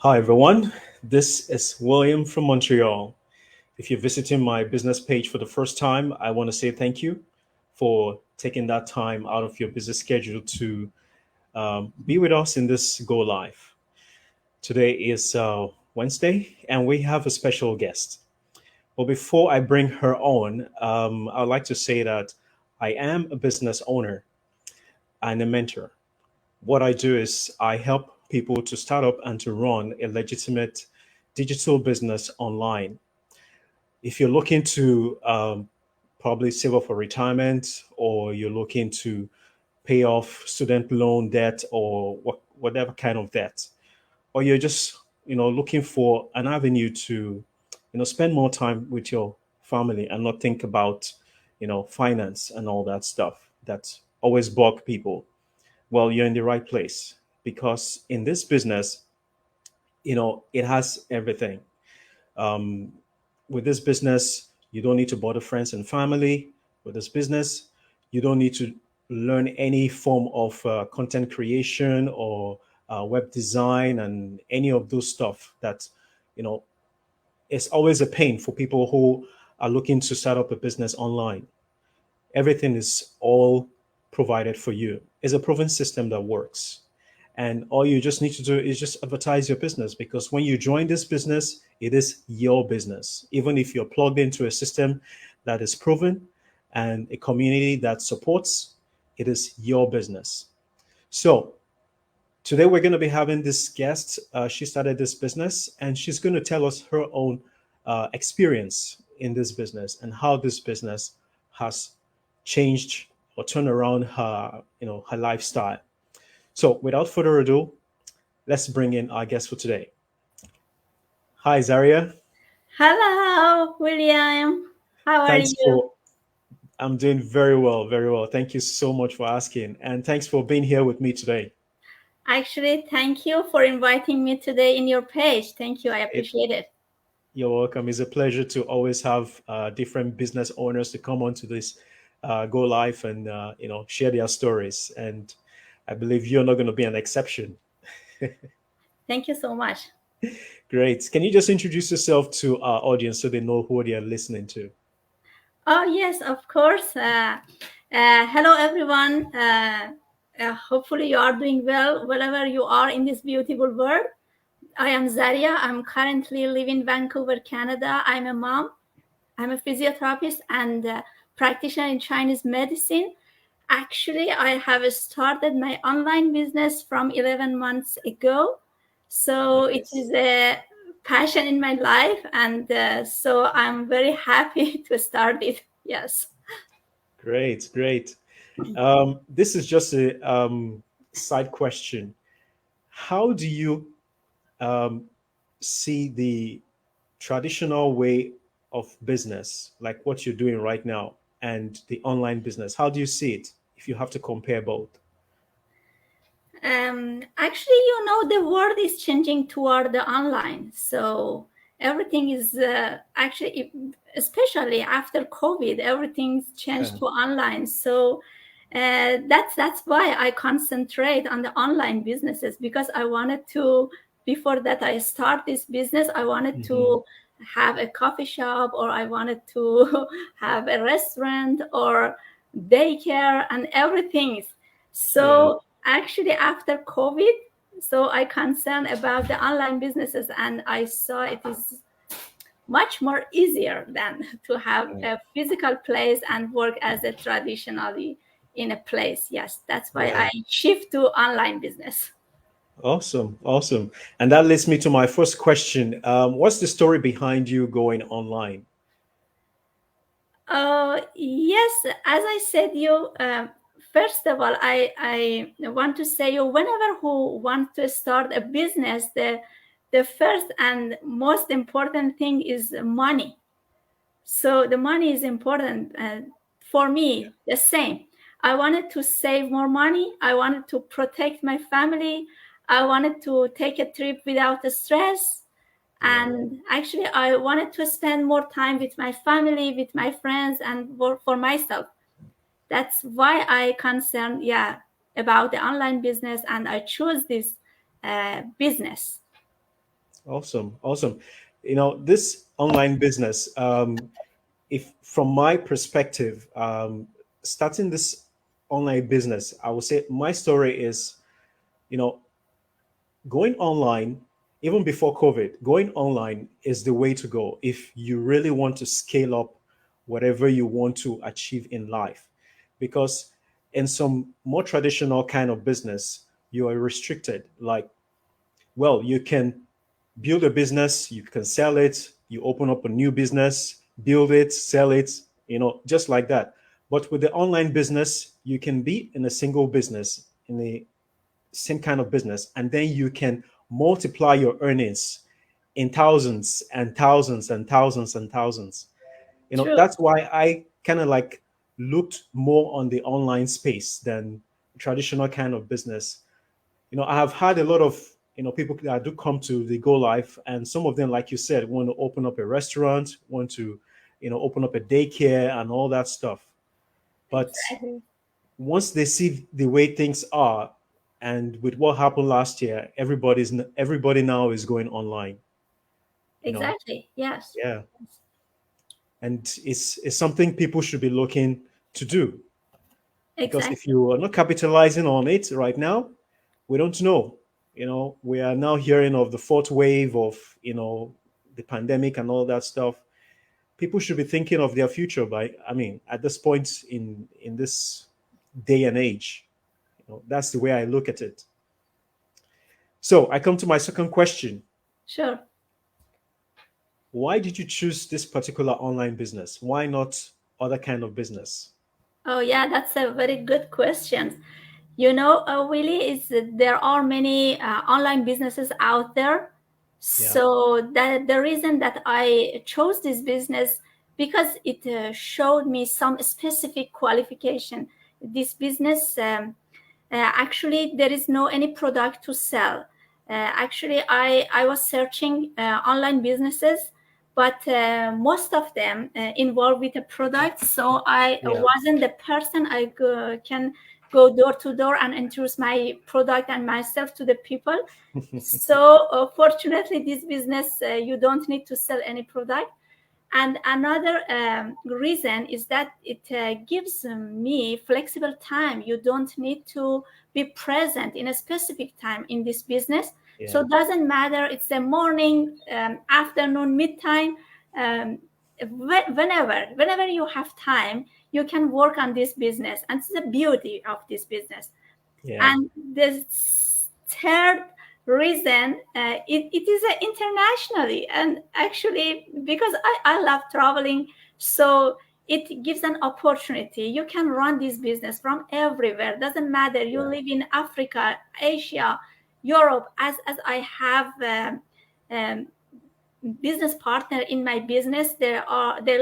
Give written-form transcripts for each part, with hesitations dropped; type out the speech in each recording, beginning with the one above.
Hi, everyone. This is William from Montreal. If you're visiting my business page for the first time, I want to say thank you for taking that time out of your busy schedule to be with us in this Go Live. Today is Wednesday, and we have a special guest. But before I bring her on, I'd like to say that I am a business owner and a mentor. What I do is I help people to start up and to run a legitimate digital business online. If you're looking to probably save up for retirement, or you're looking to pay off student loan debt, or whatever kind of debt, or you're just looking for an avenue to spend more time with your family and not think about finance and all that stuff that always bug people, well, you're in the right place, because in this business, it has everything. Um, with this business, you don't need to bother friends and family. With this business, you don't need to learn any form of content creation or web design and any of those stuff that, you know, is always a pain for people who are looking to start up a business online. Everything is all provided for you. It's a proven system that works. And all you just need to do is just advertise your business, because when you join this business, it is your business. Even if you're plugged into a system that is proven and a community that supports, it is your business. So today we're going to be having this guest. She started this business and she's going to tell us her own experience in this business and how this business has changed or turned around her lifestyle. So without further ado, let's bring in our guest for today. Hi, Zaria. Hello, William. How are Thanks you? for, I'm doing very well, very well. Thank you so much for asking. And thanks for being here with me today. Actually, thank you for inviting me today in your page. Thank you. I It, appreciate it. you're welcome. It's a pleasure to always have different business owners to come onto this Go Live and, share their stories. And I believe you're not going to be an exception. Thank you so much. Great. Can you just introduce yourself to our audience so they know who they are listening to? Oh, yes, of course. Hello, everyone. Hopefully, you are doing well wherever you are in this beautiful world. I am Zaria. I'm currently living in Vancouver, Canada. I'm a mom. I'm a physiotherapist and practitioner in Chinese medicine. Actually, I have started my online business from 11 months ago. So it Nice. is a passion in my life. And so I'm very happy to start it. Yes. Great, great. This is just a side question. How do you um, see the traditional way of business, like what you're doing right now, and the online business? How do you see it if you have to compare both? Actually, the world is changing toward the online. So everything is especially after COVID, everything's changed Uh, to online. So that's why I concentrate on the online businesses because I wanted to. Before that, I start this business. I wanted mhm. to have a coffee shop, or I wanted to have a restaurant or daycare and everything. Yeah, So actually after COVID, so I concerned about the online businesses and I saw it is much more easier than to have yeah, a physical place and work as a traditionally in a place. Yes, that's why yeah. I shift to online business. Awesome, awesome. And that leads me to my first question. What's the story behind you going online? Yes, as I said, first of all, I want to say you whenever who want to start a business, the first and most important thing is money. So the money is important for me. The same. I wanted to save more money. I wanted to protect my family. I wanted to take a trip without stress. Yeah, And actually, I wanted to spend more time with my family, with my friends, and work for myself. That's why I concerned, about the online business, and I chose this business. Awesome, awesome. This online business, if from my perspective, starting this online business, I would say my story is, you know, going online, even before COVID, going online is the way to go if you really want to scale up whatever you want to achieve in life. Because in some more traditional kind of business, you are restricted. Like, well, you can build a business, you can sell it, you open up a new business, build it, sell it, just like that. But with the online business, you can be in a single business, in the same kind of business, and then you can multiply your earnings in thousands and thousands and thousands and thousands. True. That's why I kind of like looked more on the online space than traditional kind of business. I have had a lot of people that do come to the Go Life, and some of them, like you said, want to open up a restaurant, want to open up a daycare and all that stuff. But Exactly. once they see the way things are, and with what happened last year, everybody now is going online. You know, Exactly. Yes. yeah, and it's something people should be looking to do, because if Exactly. you are not capitalizing on it right now, we don't know. We are now hearing of the fourth wave of the pandemic and all that stuff. People should be thinking of their future by, I mean, at this point in this day and age. That's the way I look at it. So I come to my second question. Sure. Why did you choose this particular online business? Why not other kind of business? Oh, yeah, that's a very good question. Willie, is that there are many online businesses out there. Yeah, So that the reason that I chose this business because it showed me some specific qualification. This business actually there is no any product to sell. Actually, I was searching online businesses, but most of them involved with a product. So I yeah, wasn't the person can go door to door and introduce my product and myself to the people. So fortunately, this business you don't need to sell any product. And another reason is that it gives me flexible time. You don't need to be present in a specific time in this business. So yeah, it doesn't matter. It's a morning, afternoon, midtime. Um, whenever you have time, you can work on this business. And it's the beauty of this business. yeah, And the third reason, it is internationally. And actually, because I love traveling, so it gives an opportunity. You can run this business from everywhere. Doesn't matter. You yeah, live in Africa, Asia, Europe, as I have um, business partner in my business. They're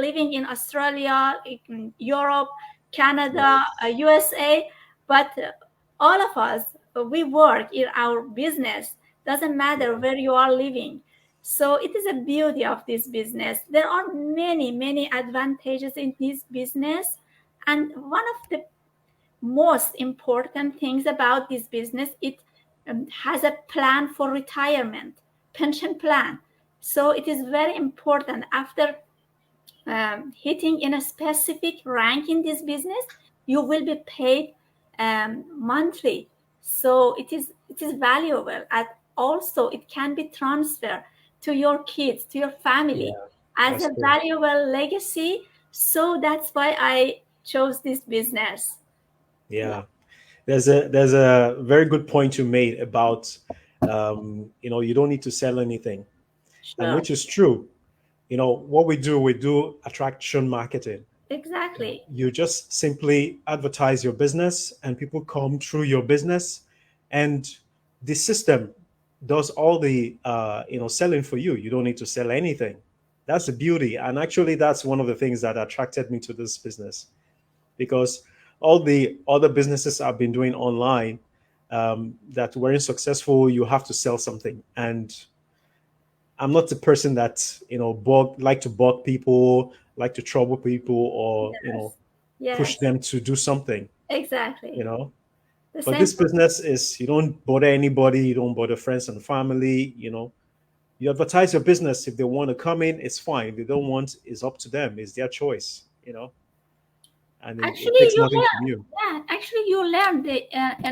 living in Australia, in Europe, Canada, nice. USA, but all of us we work in our business. Doesn't matter Yeah, where you are living. So it is a beauty of this business. There are many advantages in this business, and one of the most important things about this business, it has a plan for retirement, pension plan. So it is very important after hitting in a specific rank in this business, you will be paid monthly. So it is valuable, and also it can be transferred to your kids, to your family yeah, as that's a cool. valuable legacy. So that's why I chose this business. Yeah. Yeah, there's a very good point you made about you don't need to sell anything, and Sure. which is true. What we do attraction marketing. Exactly. You just simply advertise your business, and people come through your business, and the system does all the selling for you. You don't need to sell anything. That's the beauty, and actually that's one of the things that attracted me to this business, because all the other businesses I've been doing online that weren't successful, you have to sell something. And I'm not the person that, like to bug people, like to trouble people, or, Yes. push Yes. them to do something, you Exactly. know. The But same this for me. business is, you don't bother anybody, you don't bother friends and family. You advertise your business. If they want to come in, it's fine. If they don't want, it's up to them. It's their choice, and it Actually, takes you nothing from learn. you. Yeah, actually, you learn the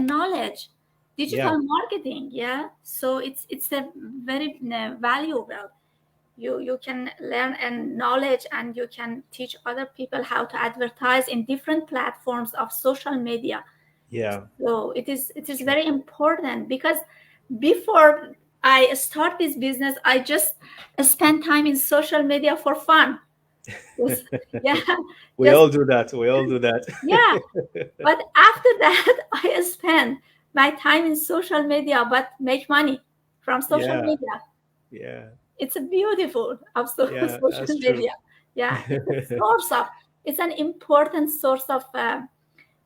knowledge, Yeah, digital marketing. Yeah, so it's a very valuable. You can learn and knowledge, and you can teach other people how to advertise in different platforms of social media. yeah, So it that's is true. very important because before I start this business, I just spend time in social media for fun. Just, yeah, We just all do that. We all do that. yeah. But after that, I spend my time in social media, but make money from social Yeah, media. yeah, It's a beautiful of yeah. social That's true. media. Yeah, it's a source of, it's an important source of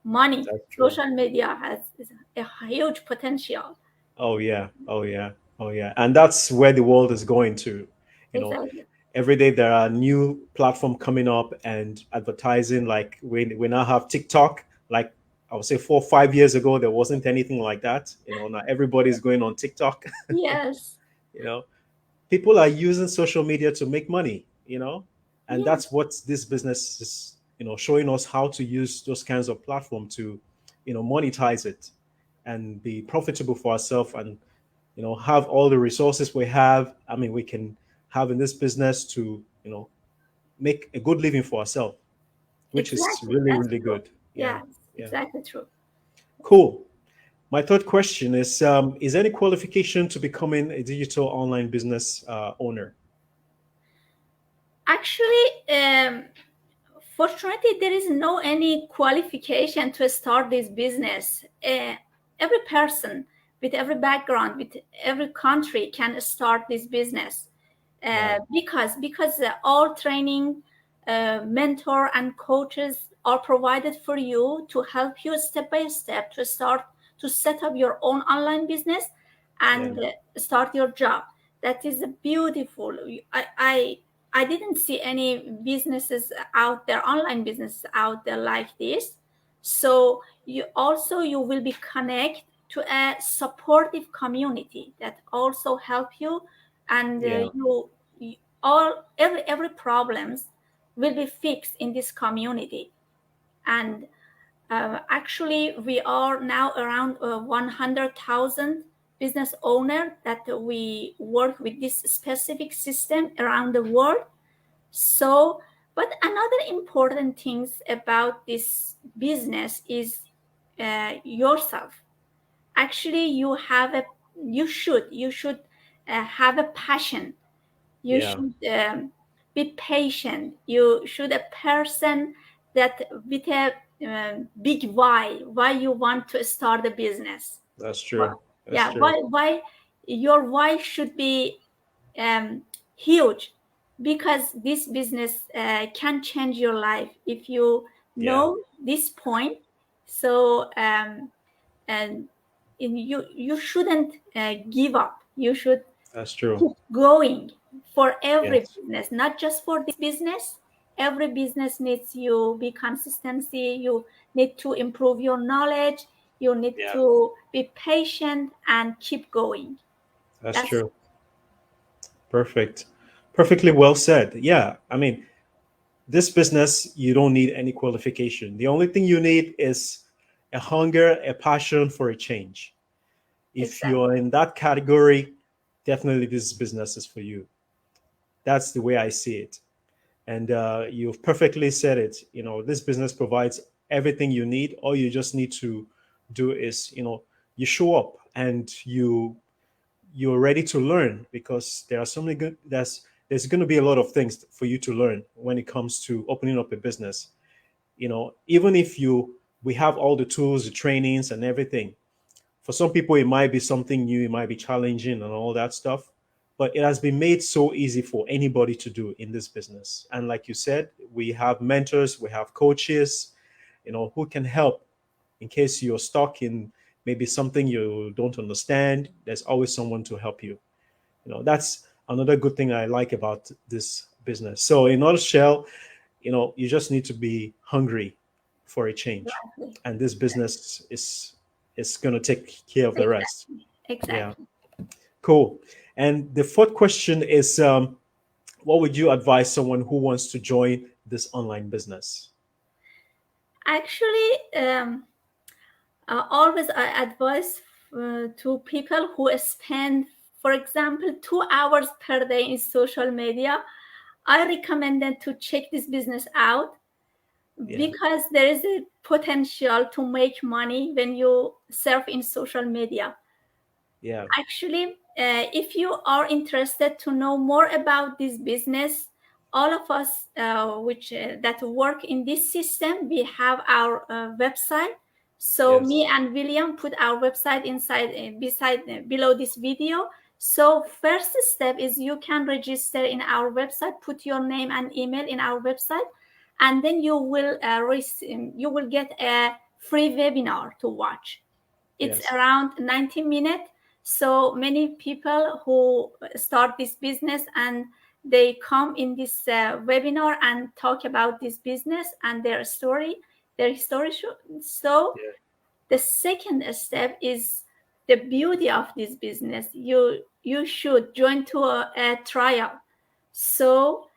money. That's true. Social media has is a huge potential. Oh yeah. Oh yeah. Oh yeah. And that's where the world is going to. You know, Exactly. every day there are new platform coming up and advertising. Like we now have TikTok. Like I would say 4 or 5 years ago, there wasn't anything like that. Now everybody's going on TikTok. Yes. you know, People are using social media to make money. And Yes. that's what this business is, showing us how to use those kinds of platform to, monetize it and be profitable for ourselves and, have all the resources we have. I mean, we can have in this business to, make a good living for ourselves, which is Exactly. really, That's really true. good. Yeah. Yeah. Yeah. Exactly true. Cool. My third question is any qualification to becoming a digital online business owner? Actually, fortunately, there is no any qualification to start this business. Every person with every background, with every country, can start this business Yeah. because all training, mentor, and coaches are provided for you to help you step by step to start to set up your own online business Yeah. and start your job. That is beautiful. I didn't see any businesses out there, online businesses out there like this. So you will be connect to a supportive community that also help you, and Yeah. you all every problems will be fixed in this community. And actually, we are now around 100,000 business owner that we work with this specific system around the world. So, but another important things about this business is yourself. Actually, you should have a passion. You Yeah. should be patient. You should a person that with a big why you want to start a business. That's Why- true. That's Yeah, true. why your why should be um, huge, because this business can change your life if you Yeah. know this point. So and you shouldn't give up. You should That's true. keep going for every Yes. business, not just for this business. Every business needs you be consistency. You need to improve your knowledge. You need Yeah. to be patient and keep going. That's That's true. Perfect. Perfectly well said. Yeah. I mean, this business, you don't need any qualification. The only thing you need is a hunger, a passion for a change. If exactly. you're in that category, definitely this business is for you. That's the way I see it. And you've perfectly said it. This business provides everything you need. All you just need to do is, you show up and you're ready to learn, because there are so many good there's going to be a lot of things for you to learn when it comes to opening up a business. Even if we have all the tools, the trainings and everything. For some people it might be something new, it might be challenging and all that stuff, but it has been made so easy for anybody to do in this business. And like you said, we have mentors, we have coaches, who can help in case you're stuck in maybe something you don't understand. There's always someone to help you. That's another good thing I like about this business. So in a nutshell, you just need to be hungry for a change, Exactly. and this business is going to take care of the rest. Exactly. Yeah. Exactly. Cool. And the fourth question is, what would you advise someone who wants to join this online business? Actually, always I advise to people who spend, for example, 2 hours per day in social media. I recommend them to check this business out Yeah, because there is a potential to make money when you surf in social media. yeah, Actually, if you are interested to know more about this business, all of us which that work in this system, we have our website. So me yes, and William put our website inside, beside, below this video. So first step is you can register in our website, put your name and email in our website, and then you will get a free webinar to watch. It's yes, around 90 minutes. So many people who start this business and they come in this webinar and talk about this business and their story, their history. So yeah, the second step is the beauty of this business. You should join to a trial. So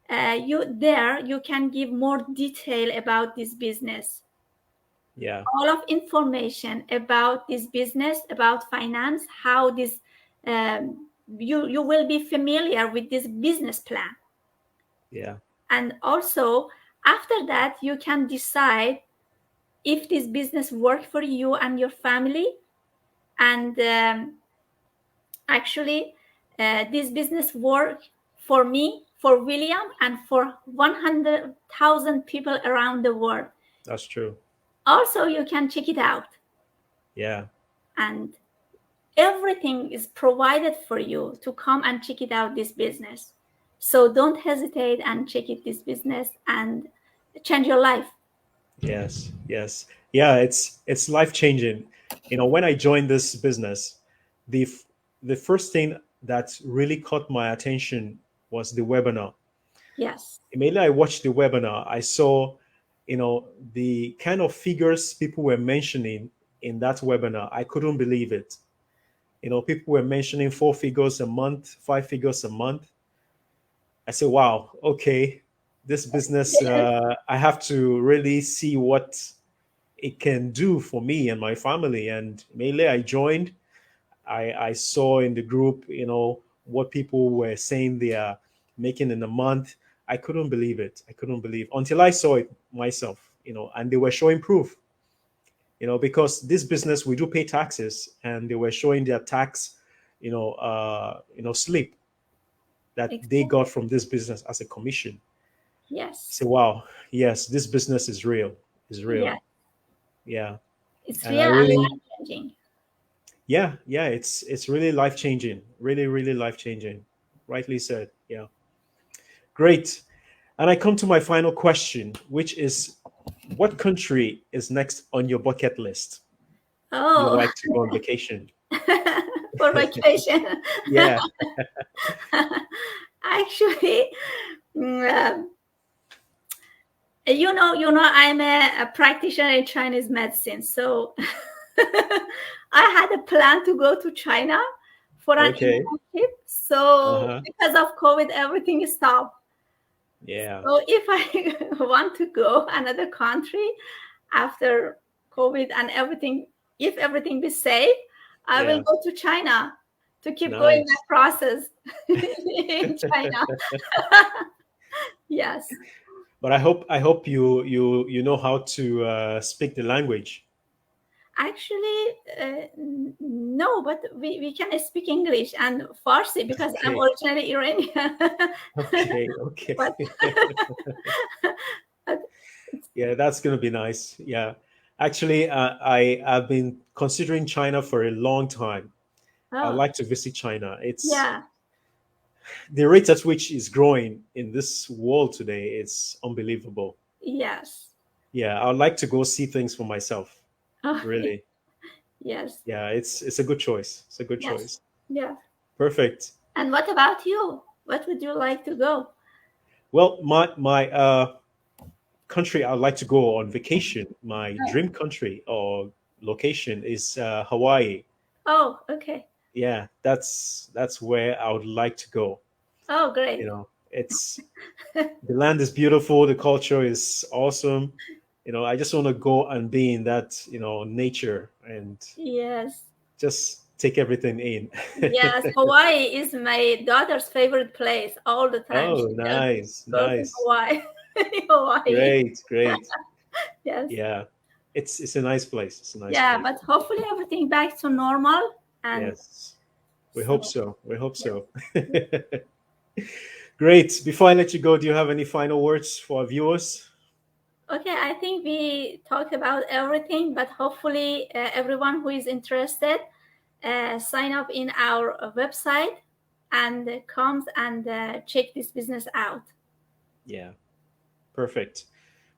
you can give more detail about this business, yeah, all of information about this business, about finance, how this you will be familiar with this business plan. yeah, And also after that you can decide if this business work for you and your family. And actually this business work for me, for William, and for 100,000 people around the world. that's true. Also you can check it out, Yeah, and everything is provided for you to come and check it out this business. So don't hesitate and check it this business and change your life. yes, yes. Yeah, it's life changing. When I joined this business, the f- the first thing that really caught my attention was the webinar. Yes. Immediately I watched the webinar, I saw, the kind of figures people were mentioning in that webinar. I couldn't believe it. People were mentioning four figures a month, five figures a month. I said, wow, okay, this business, Yes. I have to really see what it can do for me and my family. And mainly I joined. I saw in the group, what people were saying they are making in a month. I couldn't believe it. I couldn't believe until I saw it myself, and they were showing proof, because this business we do pay taxes, and they were showing their tax, slip that they Exactly. got from this business as a commission. Yes. Say, wow, yes, this business is real, is real. Yes. Yeah. It's And I real and really, life changing. yeah, it's really life changing, really, really life changing. Rightly said. Yeah. Great. And I come to my final question, which is, what country is next on your bucket list you Oh, like to go on vacation? for vacation. Yeah. Actually, mm, I'm a practitioner in Chinese medicine. So I had a plan to go to China for an Okay. internship. So Uh-huh. because of COVID, everything stopped. Yeah. So if I want to go another country after COVID and everything, if everything be safe, I will Yeah. go to China to keep going that Nice. process in China. Yes. But I hope you know how to speak the language. Actually, no, but we can speak English and Farsi because I'm Okay. originally Iranian. Okay. Okay. but, but Yeah, that's gonna be nice. Yeah. Actually, I have been considering China for a long time. I'd oh, like to visit China. It's yeah, the rate at which it's growing in this world today. It's unbelievable. yes. Yeah, I'd like to go see things for myself. Okay, Really. yes, Yeah, it's a good choice. It's a good yes, choice. yeah. Perfect. And what about you? What would you like to go? Well, my country I'd like to go on vacation, my dream country or location is Hawaii. Oh, okay. yeah, that's where I would like to go. Oh, great. It's the land is beautiful, the culture is awesome. I just want to go and be in that, nature and Yes. just take everything in. Yes, Hawaii is my daughter's favorite place all the time. Oh, She just nice, goes to nice. Hawaii. Hawaii. Great, great. Yes. Yeah. It's a nice place. It's a nice Yeah, place. but hopefully everything back to normal. And Yes. We hope so, so. We hope yes. so. Great. Before I let you go, do you have any final words for our viewers? Okay, I think we talked about everything, but hopefully everyone who is interested sign up in our website and comes and check this business out. Yeah. Perfect.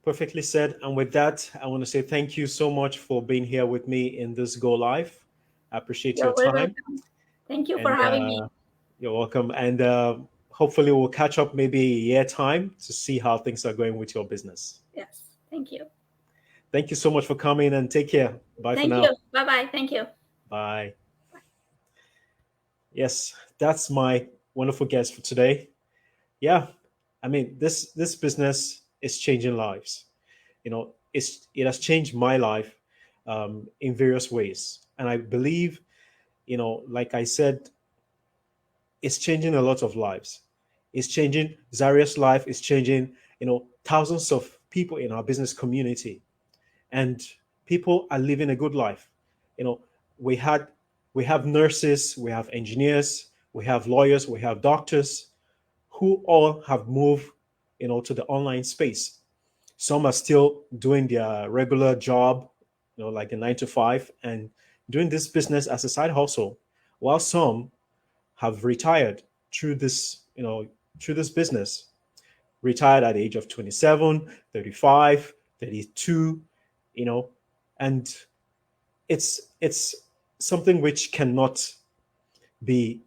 Perfectly said. And with that, I want to say thank you so much for being here with me in this Go Live. I appreciate your You're very time. welcome. Thank you for And having me. you're welcome. And hopefully, we'll catch up maybe a year time to see how things are going with your business. Yes, thank you. Thank you so much for coming and take care. Bye for Thank now. you. Bye bye. Thank you. Bye. Yes, that's my wonderful guest for today. Yeah, I mean this business is changing lives. It has changed my life in various ways, and I believe, like I said, it's changing a lot of lives. It's changing Zaria's life. It's changing, thousands of people in our business community, and people are living a good life. You know, we had we have nurses, we have engineers, we have lawyers, we have doctors who all have moved, to the online space. Some are still doing their regular job, like a 9 to 5, and doing this business as a side hustle, while some have retired through this, through this business, retired at the age of 27, 35, 32, you know, and it's something which cannot be,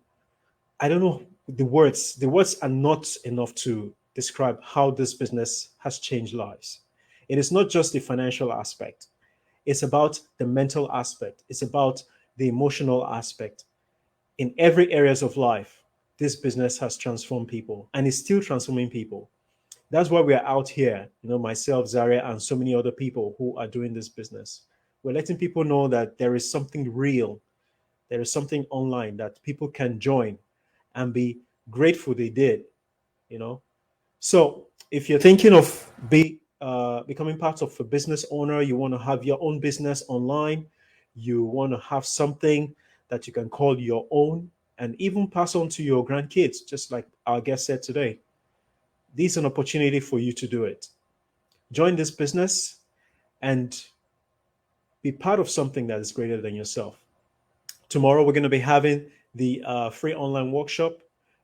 I don't know, the words are not enough to describe how this business has changed lives. It is not just the financial aspect. It's about the mental aspect. It's about the emotional aspect. In every areas of life, this business has transformed people and is still transforming people. That's why we are out here, myself, Zaria, and so many other people who are doing this business. We're letting people know that there is something real, there is something online that people can join and be grateful they did, you know. So if you're thinking of becoming part of a business owner, you want to have your own business online, you want to have something that you can call your own and even pass on to your grandkids, just like our guest said today, this is an opportunity for you to do it. Join this business and be part of something that is greater than yourself. Tomorrow, we're going to be having the free online workshop.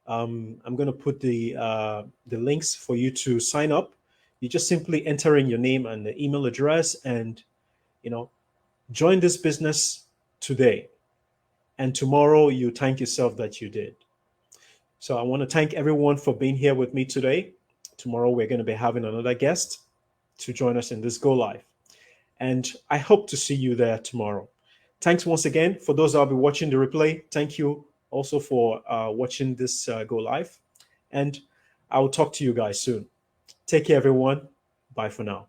I'm going to put the links for you to sign up. You just simply enter in your name and the email address, and you know, join this business today. And tomorrow, you thank yourself that you did. So I want to thank everyone for being here with me today. Tomorrow, we're going to be having another guest to join us in this Go Live. And I hope to see you there tomorrow. Thanks once again for those that will be watching the replay. Thank you also for watching this Go Live. And I will talk to you guys soon. Take care, everyone. Bye for now.